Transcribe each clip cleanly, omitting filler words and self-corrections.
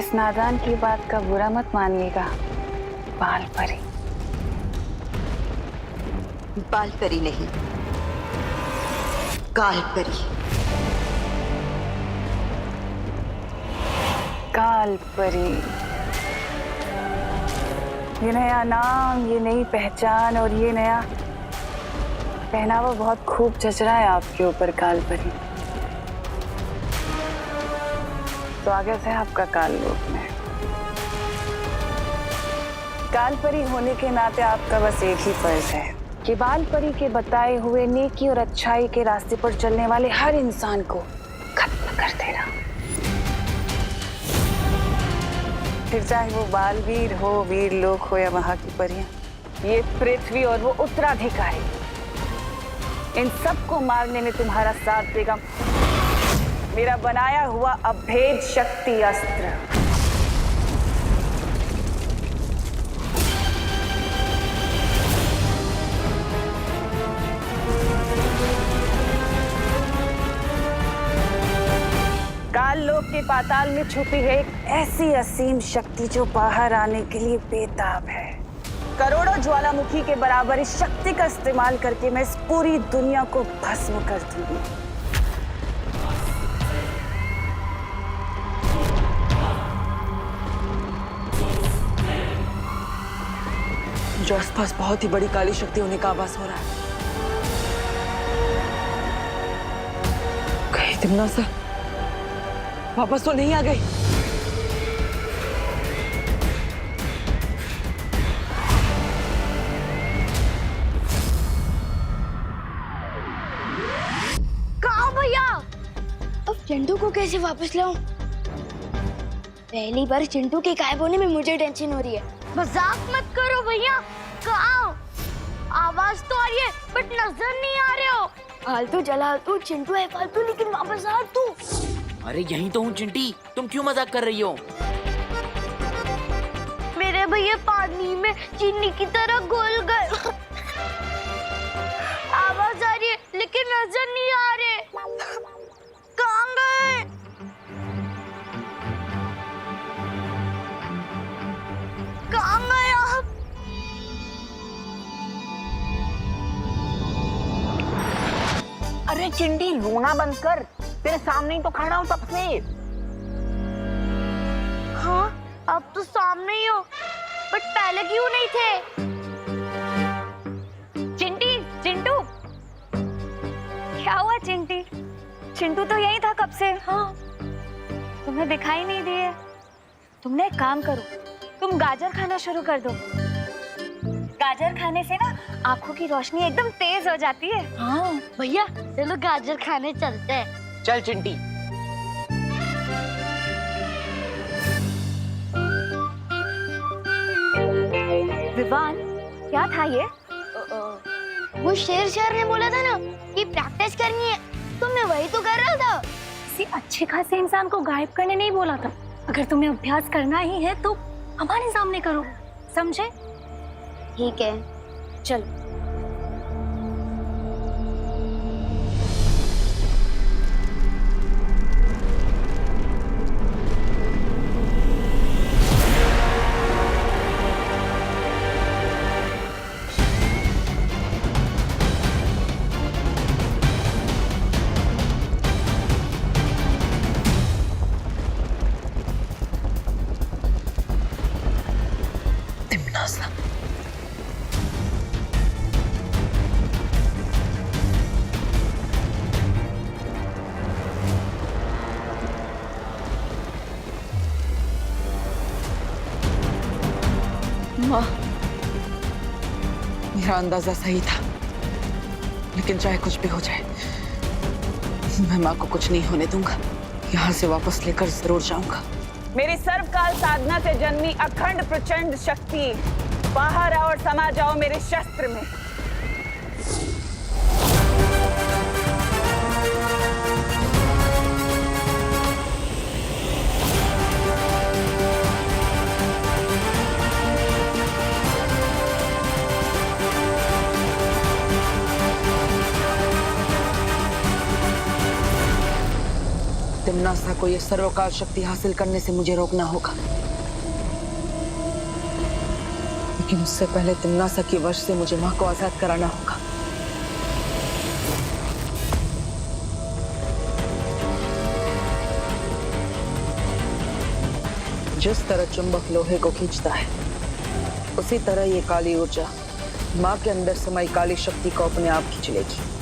इस नादान की बात का बुरा मत मानिएगा। बाल परी। बाल परी नहीं, काल परी। काल परी। ये नया नाम, ये नई पहचान और ये नया पहनावा बहुत खूब जच रहा है आपके ऊपर काल परी। स्वागत है आपका काल लोक में। काल परी होने के नाते आपका बस एक ही फर्ज है कि बाल परी के बताए हुए नेकी और अच्छाई के रास्ते पर चलने वाले हर इंसान को खत्म कर देना। फिर चाहे वो बालवीर हो, वीर लोक हो या वहां की परियां, ये पृथ्वी और वो उत्तराधिकारी, इन सबको मारने में तुम्हारा साथ देगा मेरा बनाया हुआ अभेद शक्ति अस्त्र। काल लोक के पाताल में छुपी है एक ऐसी असीम शक्ति जो बाहर आने के लिए बेताब है। करोड़ों ज्वालामुखी के बराबर इस शक्ति का इस्तेमाल करके मैं इस पूरी दुनिया को भस्म कर दूंगी। जो आसपास बहुत ही बड़ी काली शक्ति होने का आभास हो रहा है। कहीं तिमना सा वापस तो नहीं आ गई? कहाँ भैया? अब चिंटू को कैसे वापस लाऊं? पहली बार चिंटू के गायब होने में मुझे टेंशन हो रही है। मजाक मत करो भैया। कहाँ? आवाज तो आ रही है बट नजर नहीं आ रहे हो। फालतू जला तू, चिंटू है फालतू, लेकिन वापस आ तू। अरे यहीं तो हूँ चिंटी, तुम क्यों मजाक कर रही हो? मेरे भैया पानी में चीनी की तरह घुल गए। आवाज आ रही है लेकिन नजर नहीं आ रहे। कहाँ गए? कहाँ गए आप? अरे चिंटी रोना बंद कर, तेरे सामने ही तो खड़ा हूँ तब से। हाँ, अब तो सामने ही हो, बट पहले क्यों नहीं थे? चिंटी, चिंटू, क्या हुआ चिंटी? चिंटू तो यही था कब से। हाँ, तुम्हें दिखाई नहीं दिए। तुमने एक काम करो, तुम गाजर खाना शुरू कर दो। गाजर खाने से ना आंखों की रोशनी एकदम तेज हो जाती है। हाँ भैया, चलो गाजर खाने चलते हैं। चल चिंटी। विवान, क्या था ये? वो शेर ने बोला था ना कि प्रैक्टिस करनी है, तो मैं वही तो कर रहा था। किसी अच्छे खासे इंसान को गायब करने नहीं बोला था। अगर तुम्हें अभ्यास करना ही है तो हमारे सामने करो, समझे? ठीक है, चलो। माँ, मेरा अंदाजा सही था, लेकिन चाहे कुछ भी हो जाए, मैं माँ को कुछ नहीं होने दूंगा। यहाँ से वापस लेकर जरूर जाऊंगा। मेरी सर्वकाल साधना से जन्मी अखंड प्रचंड शक्ति, बाहर आओ और समा जाओ मेरे शस्त्र में। तिम्नासा को ये सर्वकाल शक्ति हासिल करने से मुझे रोकना होगा, लेकिन उससे पहले तिम्नासा की वश से मुझे माँ को आजाद कराना होगा। जिस तरह चुंबक लोहे को खींचता है, उसी तरह ये काली ऊर्जा माँ के अंदर समाई काली शक्ति को अपने आप खींच लेगी।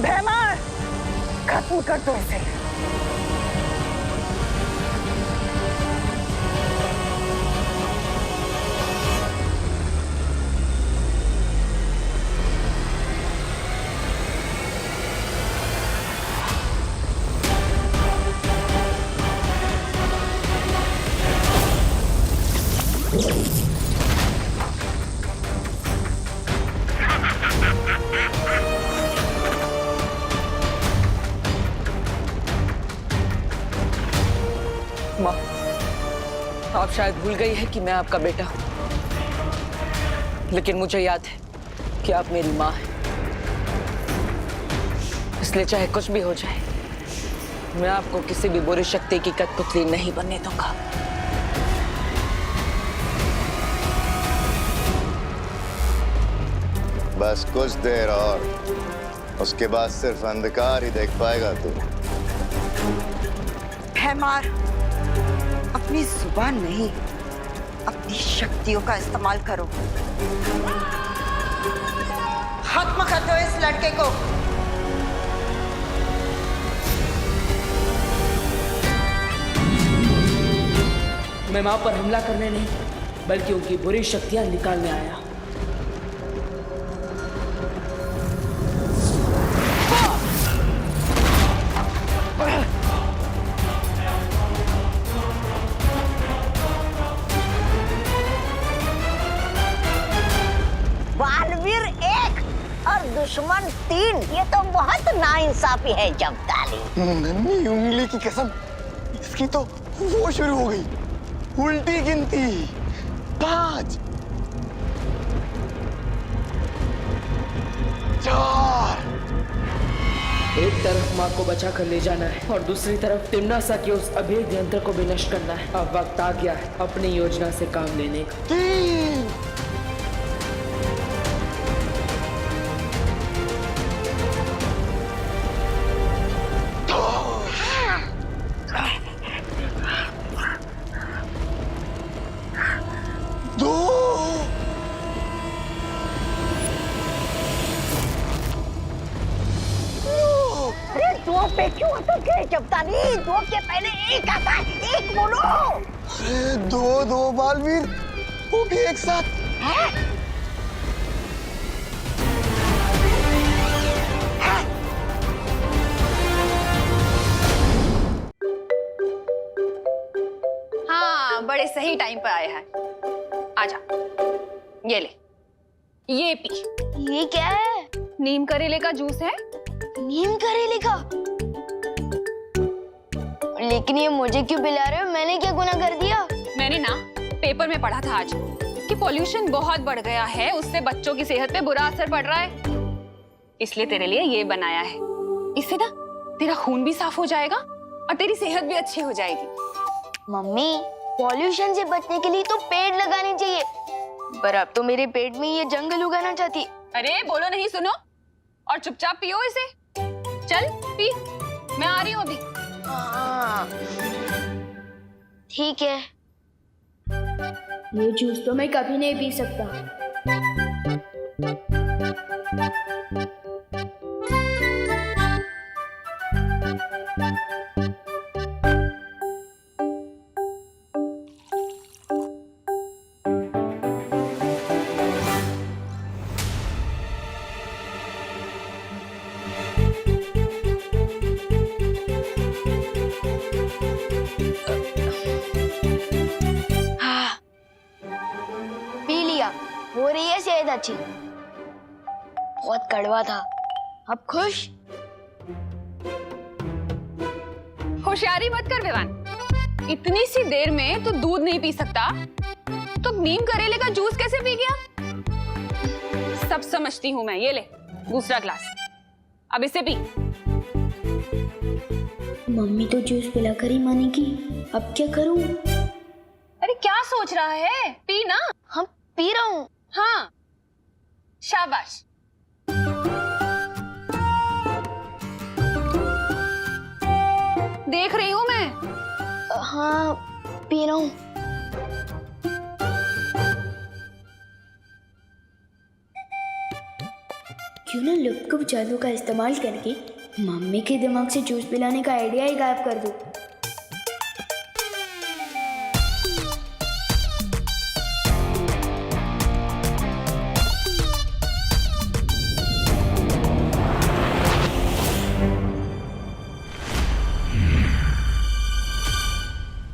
भैमार, खत्म कर दो इसे। माँ, आप शायद भूल गई है कि मैं आपका बेटा हूं, लेकिन मुझे याद है कि आप मेरी माँ हैं। इसलिए चाहे कुछ भी हो जाए, मैं आपको किसी भी बुरी शक्ति की कठपुतली नहीं बनने दूंगा। बस कुछ देर और, उसके बाद सिर्फ अंधकार ही देख पाएगा तू। भैमार, अपनी जुबान नहीं, अपनी शक्तियों का इस्तेमाल करो। खत्म कर दो इस लड़के को। मैं माँ पर हमला करने नहीं, बल्कि उनकी बुरी शक्तियां निकालने आया। बालवीर 1 और दुश्मन 3, ये तो बहुत नाइंसाफी है जब्ताली। नन्ही उंगली की कसम, इसकी तो वो शुरू हो गई, उल्टी गिनती। 5 4। एक तरफ माँ को बचा कर ले जाना है और दूसरी तरफ तिम्नासा के उस अभेद यंत्र को भी नष्ट करना है। अब वक्त आ गया है अपनी योजना से काम लेने का। 3 2। अरे 2 पे क्यों अटक गए जब्ताली? 2 के पहले 1 आता है, 1 बोलो। अरे 2 बालवीर, वो भी एक साथ। हाँ, बड़े सही टाइम पर आए हैं। आजा, ये ले, ये पी। ये क्या है? नीम करेले का जूस है। नीम करेले का? लेकिन ये मुझे क्यों पिला रहे हो? मैंने क्या गुनाह कर दिया? मैंने ना पेपर में पढ़ा था आज कि पॉल्यूशन बहुत बढ़ गया है, उससे बच्चों की सेहत पे बुरा असर पड़ रहा है, इसलिए तेरे लिए ये बनाया है। इससे ना तेरा खून भी साफ हो जाएगा और तेरी सेहत भी अच्छी हो जाएगी। मम्मी, पॉल्यूशन से बचने के लिए तो पेड़ लगाने चाहिए, पर अब तो मेरे पेट में ये जंगल उगाना चाहती। अरे बोलो नहीं, सुनो और चुपचाप पियो इसे। चल पी, मैं आ रही हूँ अभी। हाँ, ठीक है। ये जूस तो मैं कभी नहीं पी सकता। पी लिया, हो रही है सेहत अच्छी। बहुत कड़वा था, अब खुश? होशियारी मत कर विवान, इतनी सी देर में तू दूध नहीं पी सकता तो नीम करेले का जूस कैसे पी गया? सब समझती हूँ मैं। ये ले दूसरा ग्लास, अब इसे पी। मम्मी तो जूस पिलाकर ही मानेगी, अब क्या करूं? अरे क्या सोच रहा है, पी ना। हम पी रहा हूँ। हाँ शाबाश। देख रही हूँ मैं। हाँ पी रहा हूँ। क्यों ना लुप्त जादू का इस्तेमाल करके मम्मी के दिमाग से जूस पिलाने का आइडिया ही गायब कर दूं।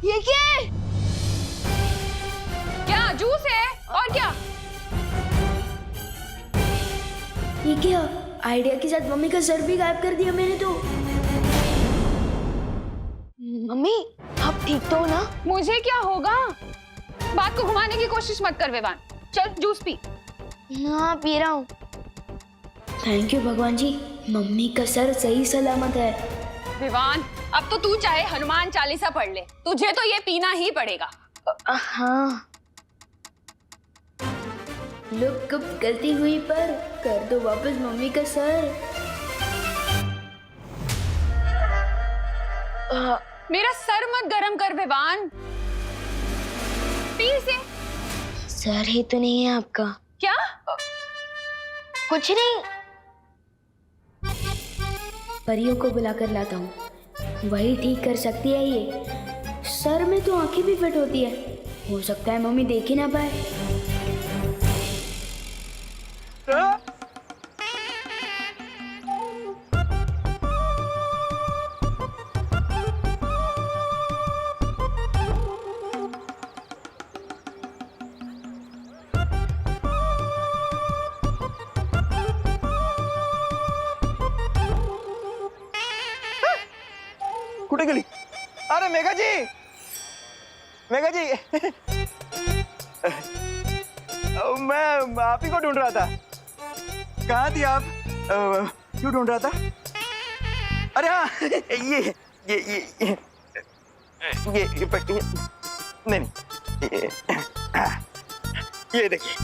ये क्या है? क्या जूस है और क्या? ये क्या? आइडिया के साथ मम्मी का सर भी गायब कर दिया मैंने तो। मम्मी आप ठीक तो हो ना? मुझे क्या होगा? बात को घुमाने की कोशिश मत कर विवान, चल जूस पी। हाँ पी रहा हूँ। थैंक यू भगवान जी, मम्मी का सर सही सलामत है। विवान अब तो तू चाहे हनुमान चालीसा पढ़ ले, तुझे तो ये पीना ही पड़ेगा। हाँ लोग कब गलती हुई पर कर दो वापस मम्मी का सर। मेरा सर मत गरम कर विवान, पी इसे। सर ही तो नहीं है आपका? क्या? कुछ नहीं, परियों को बुलाकर लाता हूँ, वही ठीक कर सकती है ये। सर में तो आंखें भी फिट होती है, हो सकता है मम्मी देख ही ना पाए। कुठे गेली? अरे मेघा जी, मेघा जी मैं आप ही को ढूंढ रहा था। कहाँ थी आप? क्यों ढूंढ रहा था? अरे हाँ ये नहीं ये देखिए,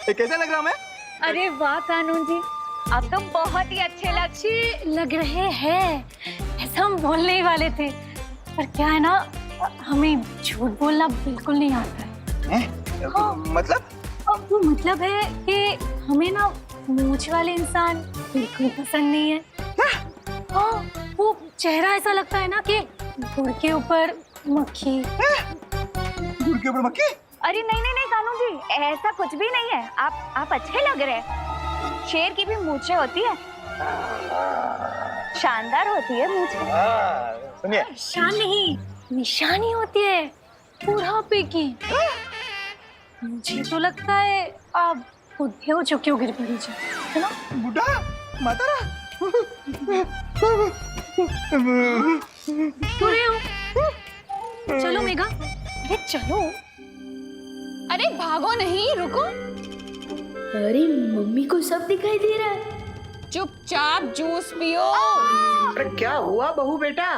कैसा लग रहा मैं? अरे वाह कानून जी, आप तो बहुत ही अच्छे लग रहे हैं। ऐसा हम बोलने ही वाले थे, पर क्या है ना, हमें झूठ बोलना बिल्कुल नहीं आता है। हाँ। मतलब? वो मतलब है कि हमें ना मूंछ वाले इंसान बिल्कुल पसंद नहीं है। हाँ, वो चेहरा ऐसा लगता है ना कि गुड़ के ऊपर मक्खी। गुड़ के ऊपर मक्खी? अरे नहीं नहीं नहीं कानून जी, ऐसा कुछ भी नहीं है। आप अच्छे लग रहे हैं। शेर की भी मूंछें होती है, शानदार होती है मूंछें। सुनिए, शान नहीं, निशानी होती है बुढ़ापे की। मुझे तो लगता है आप बुढ़े हो चुके हो गिर पड़ी जी, है ना? बुढ़ा? मातारा? चलो मेघा, अरे चलो, अरे भागो नहीं, रुको। अरे मम्मी को सब दिखाई दे रहा है। चुपचाप जूस पियो। अरे क्या हुआ बहू बेटा?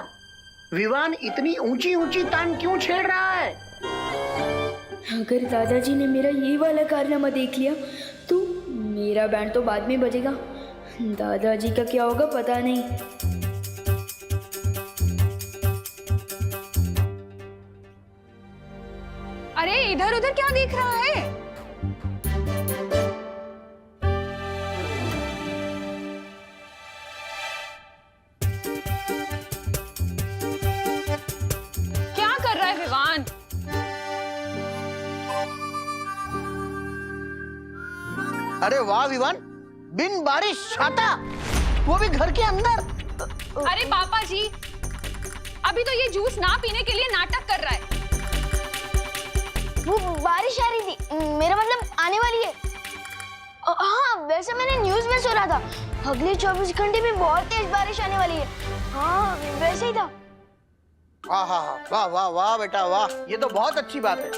विवान इतनी ऊंची ऊंची तान क्यों छेड़ रहा है? अगर दादाजी ने मेरा ये वाला कारनामा देख लिया तो मेरा बैंड तो बाद में बजेगा। दादाजी का क्या होगा पता नहीं। अरे इधर उधर क्या देख रहा है? क्या कर रहा है विवान? अरे वाह विवान, बिन बारिश छाता, वो भी घर के अंदर। अरे पापा जी, अभी तो ये जूस ना पीने के लिए नाटक कर रहा है। वो बारिश आ रही थी, मेरा मतलब आने वाली है। हाँ, वैसे मैंने न्यूज़ में सुना था अगले 24 घंटे में बहुत तेज बारिश आने वाली है। हाँ, वैसे ही था। वाह वाह वाह बेटा वाह, ये तो बहुत अच्छी बात है।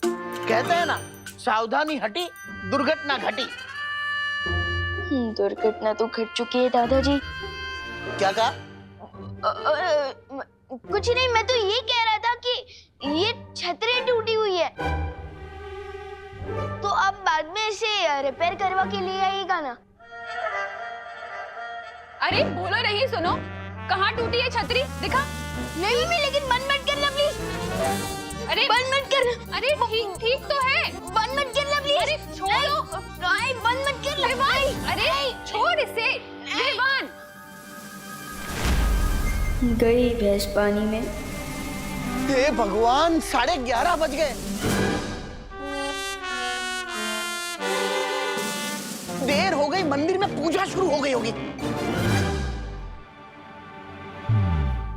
कहते हैं ना, सावधानी हटी दुर्घटना घटी। दुर्घटना तो घट चुकी है दादाजी। क्या कहा? कुछ नहीं, मैं तो ये कह रहा था कि ये छतरी टूटी हुई है, तो अब बाद में इसे रिपेयर करवा के लिए आइएगा ना। अरे बोलो नहीं, सुनो, कहाँ टूटी है छतरी? दिखा। नहीं मैं, लेकिन बंद मत करना प्लीज। अरे बंद मत करना। अरे ठीक ठीक तो है। बंद मत करना प्लीज। अरे छोड़ो। नहीं, बंद मत करना। अरे छोड़ इसे। विवान गई भैंस पानी में। हे भगवान, 11:30 बज गए। देर हो गई, मंदिर में पूजा शुरू हो गई होगी।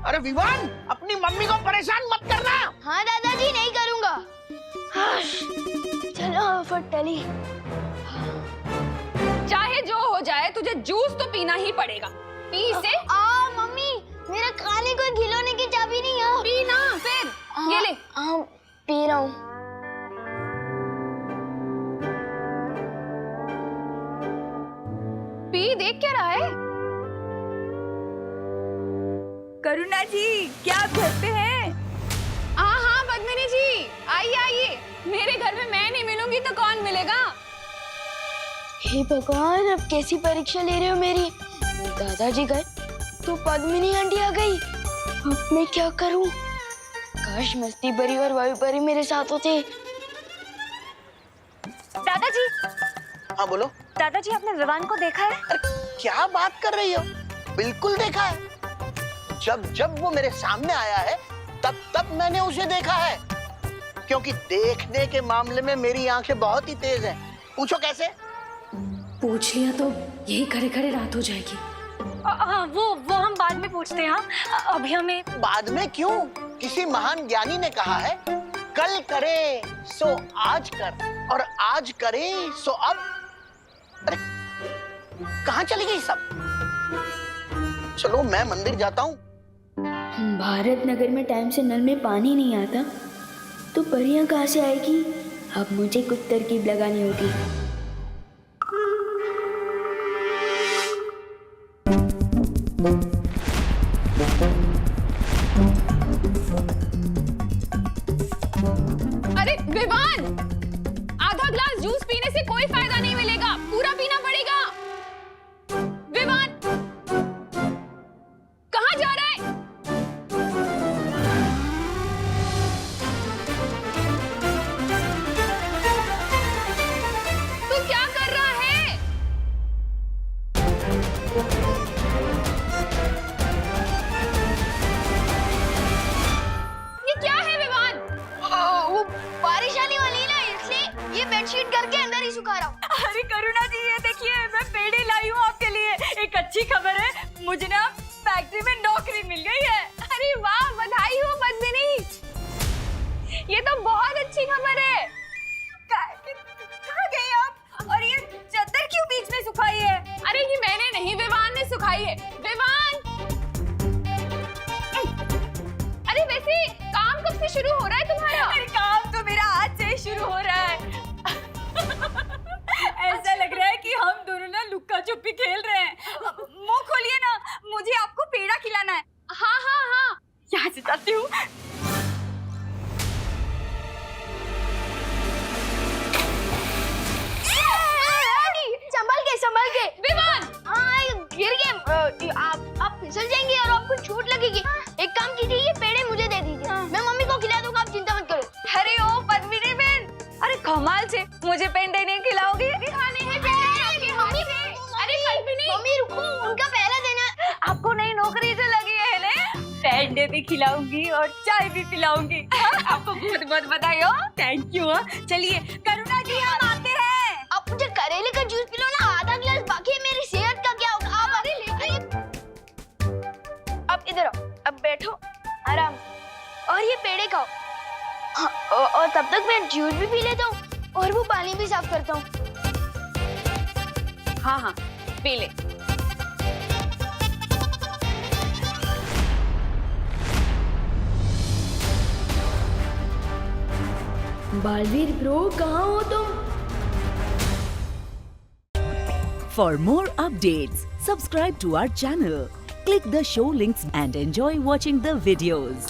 अरे विवान, अपनी मम्मी को परेशान मत करना। हाँ दादाजी, नहीं करूंगा। चलो फटली। चाहे जो हो जाए, तुझे जूस तो पीना ही पड़ेगा। पी इसे। मम्मी, मेरा खाने को खिलौने की चाबी नहीं है। पी ना फिर। ये ले। पी रहा हूँ। पी, देख क्या रहा है? करुणा जी, क्या आप घर पे हैं? हाँ हाँ पद्मिनी जी, आइए आइए। मेरे घर में मैं नहीं मिलूंगी तो कौन मिलेगा? हे भगवान, अब कैसी परीक्षा ले रहे हो मेरी? दादाजी गए तो पद्मिनी आंटी आ गई। अब मैं क्या करूं? काश मस्ती परी और वायु परी मेरे साथ होते। दादाजी। हाँ बोलो। दादाजी, आपने विवान को देखा है? अरे क्या बात कर रही हो? बिल्कुल देखा है। जब जब वो मेरे सामने आया है तब तब मैंने उसे देखा है, क्योंकि देखने के मामले में मेरी आंखें बहुत ही तेज हैं। पूछो कैसे? पूछ लिया तो यही खड़े खड़े रात हो जाएगी। वो हम बाद में पूछते हैं। अभी हमें। बाद में क्यों? किसी महान ज्ञानी ने कहा है, कल करे सो आज कर और आज करे सो अब। अरे कहाँ चली गई सब? चलो मैं मंदिर जाता हूँ। भारत नगर में टाइम से नल में पानी नहीं आता तो परियां कहाँ से आएगी? अब मुझे कुछ तरकीब लगानी होगी। अरे विवान, आधा ग्लास जूस पीने से कोई फायदा नहीं मिलेगा, पूरा पीना पड़ेगा। विवान, कहाँ जा रहा है? तू क्या कर रहा है? ये क्या है विवान? वो बारिश आने वाली है ना, इसलिए ये बेडशीट घर के अंदर ही सुखा रहा हूँ। अरे करुणा जी, ये देखिए, मैं पेड़ी लाई हूँ आपके लिए। एक अच्छी खबर है, मुझे ना फैक्ट्री में नौकरी मिल गई है। अरे वाह, बधाई हो पद्मिनी। ये तो बहुत अच्छी खबर है। कहाँ गई आप? और ये चादर क्यों बीच में सुखाई है? अरे ये मैंने नहीं विवान, खाइए। विमान! अरे वैसे काम कब से शुरू हो रहा है तुम्हारा? अरे काम तो मेरा आज से ही शुरू हो रहा है। ऐसा लग रहा है कि हम दोनों ना लुक्का छुपी खेल रहे हैं। मुंह खोलिए ना, मुझे आपको पेड़ा खिलाना है। हाँ हाँ हाँ, यहाँ से जाती हूँ। संभल के विमान। हाँ गिर गए। आप फिसल जाएंगे और आपको चोट लगेगी। एक काम कीजिए, ये पेड़े मुझे दे दीजिए। मैं मम्मी को खिला दूंगा, आप चिंता मत करो। अरे ओ पद्मिनी बहन, अरे कमाल से मुझे पेंडे नहीं खिलाओगी? खाने हैं पेंडे आपके मम्मी से। अरे पद्मिनी मम्मी रुको, उनका पहला देना। आपको नई नौकरी जो लगी है ना, पेंडे भी खिलाऊंगी और चाय भी पिलाऊंगी। आपको बहुत बहुत बधाई हो। Thank you. चलिए करुणा जी, हम आते हैं। आप मुझे करेले का जूस पिलो ना, आधा गिलास बाकी है। मेरी सेहत का क्या होगा? आप अरे अब इधर आओ, अब बैठो आराम और ये पेड़े खाओ। हाँ, और तब तक मैं जूस भी पी लेता हूँ और वो पानी भी साफ करता हूँ। हाँ हाँ पी ले। बालवीर ब्रो, कहाँ हो तुम? For more updates, subscribe to our channel, click the show links and enjoy watching the videos.